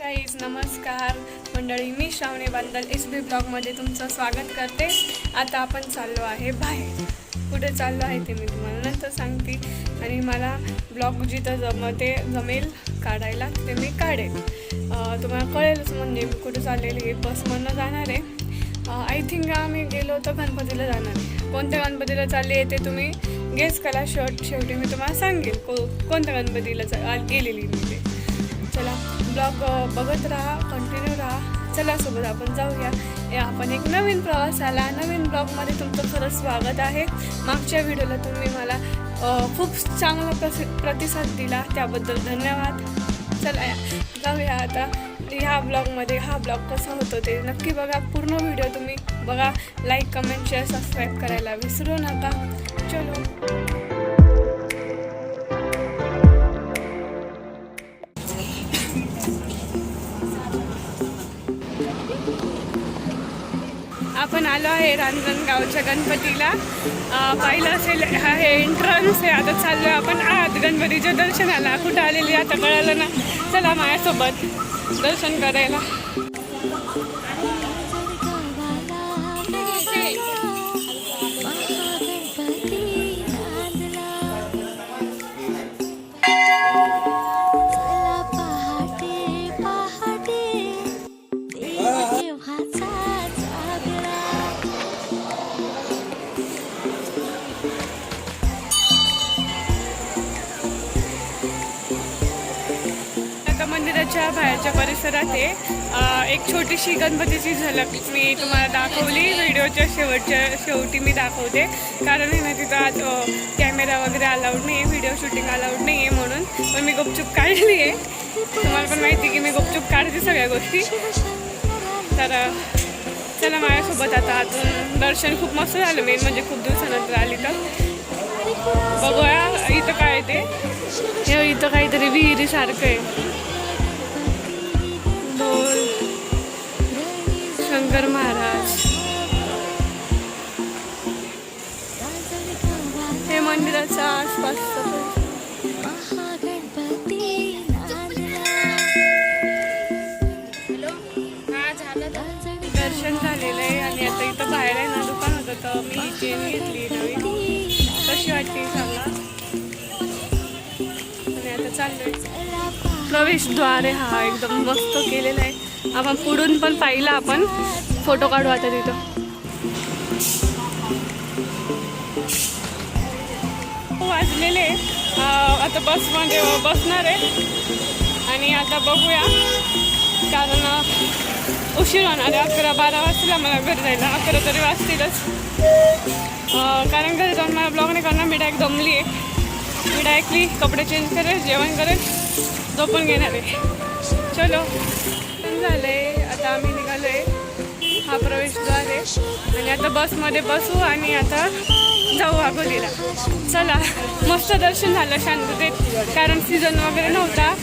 Guys नमस्कार मंडळी, मी श्रावणी Bandal SB ब्लॉगमध्ये तुमचं स्वागत करते। आता आपण चाललो आहे बाहेर। कुठे चाललो आहे ते मी तुम्हाला नंतर सांगते आणि मला ब्लॉग जिथं जमेल काढायला ते मी काढेल, तुम्हाला कळेलच। म्हणजे मी कुठे चाललेली आहे, बसमधनं जाणार आहे। आय थिंक आम्ही गेलो होतो गणपतीला जाणार आहे। कोणत्या गणपतीला चालली आहे ते तुम्ही गेस करा। शेवटी मी तुम्हाला सांगेल कोणत्या गणपतीला गेलेली मी ते। चला ब्लॉग बघत राहा, कंटिन्यू राहा। चला सोबत आपण जाऊया। आपण एक नवीन प्रवासाला नवीन ब्लॉगमध्ये तुमचं खरंच स्वागत आहे। मागच्या व्हिडिओला तुम्ही मला खूप चांगला प्रतिसाद दिला, त्याबद्दल धन्यवाद। चला जाऊया आता ह्या ब्लॉगमध्ये। हा ब्लॉग कसा होतो ते नक्की बघा, पूर्ण व्हिडिओ तुम्ही बघा। लाईक, कमेंट, शेअर, सबस्क्राईब करायला विसरू नका। चलो आपण आलो आहे रांजणगावच्या गणपतीला। पाहिलं असेल हा हे एंट्रन्स आहे। आता चाललो आपण आत गणपतीच्या दर्शनाला। कुठं आलेली आता कळालं ना। चला माझ्यासोबत दर्शन करायला। मंदिराच्या बाहेरच्या परिसरात आहे एक छोटीशी गणपतीची झलक मी तुम्हाला दाखवली। व्हिडिओच्या शेवटी मी दाखवते, कारण आहे ना तिथं आज कॅमेरा वगैरे अलाउड नाही आहे, व्हिडिओ शूटिंग अलाउड नाही आहे म्हणून। पण मी गुपचूप काढली आहे। तुम्हाला पण माहिती की मी गुपचूप काढते सगळ्या गोष्टी। तर चला माझ्यासोबत आता आतून दर्शन खूप मस्त झालं। मेन म्हणजे खूप दिवसानंतर आली तर बघूया इथं काय ते। हे इथं काहीतरी विहिरीसारखं आहे। शंकर महाराज हे मंदिराच्या आसपास दर्शन झालेलं आहे। आणि आता इथं बाहेर आहे ना दुकान होतं, तर मी चेन घेतली नवीन। कशी वाटते सांगा। आणि आता चाललोय। प्रवेशद्वार आहे हा, एकदम मस्त केलेला आहे। आपण पुढून पण पाहिलं, आपण फोटो काढू आता तिथं। वाजलेले आता बसमध्ये बसणार आहे आणि आता बघूया, कारण उशीर होणार आहे। 11-12 वाजतील मला घरी जायला। 11 तरी वाजतीलच, कारण घरी जाऊन मला ब्लॉग नाही करणार। मी डायरेक्ट दमली आहे। मी डायरेक्टली कपडे चेंज करेल, जेवण करेल, झोपून घेणार आहे। चलो झालंय, आता आम्ही निघालोय। हा प्रवेशद्वार आहे आणि आता बसमध्ये बसू आणि आता जाऊ अगोदीला। चला मस्त दर्शन झालं शांततेत, कारण सीझन वगैरे नव्हता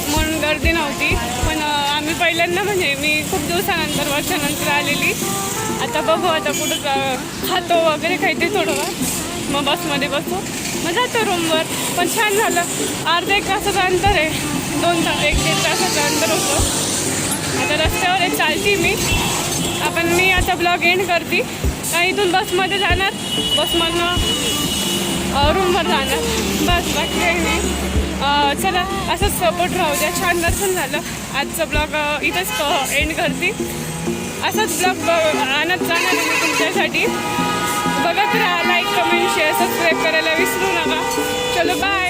म्हणून गर्दी नव्हती। पण आम्ही पहिल्यांदा म्हणजे मी खूप दिवसानंतर वर्षानंतर आलेली। आता बघू आता कुठं खातो वगैरे खायते थोडं, मग बसमध्ये बसू, मग जातो रूमवर। पण छान झालं। अर्धा एक तासाचं अंतर आहे, 1-1.5 तासाचं अंतर होतं। आता रस्त्यावर चालती मी आता ब्लॉग एंड करते। इथून बसमध्ये जाणार, बसमधनं रूमवर जाणार, बस बाकी काही नाही। चला असंच सपोर्ट राहू द्या। छान दर्शन झालं। आजचं ब्लॉग इथंच एंड करते। असंच ब्लॉग आणत जाणार मी तुमच्यासाठी। बघत राहा, लाईक, कमेंट, शेअर, सबस्क्राईब करायला विसरू नका। चलो बाय।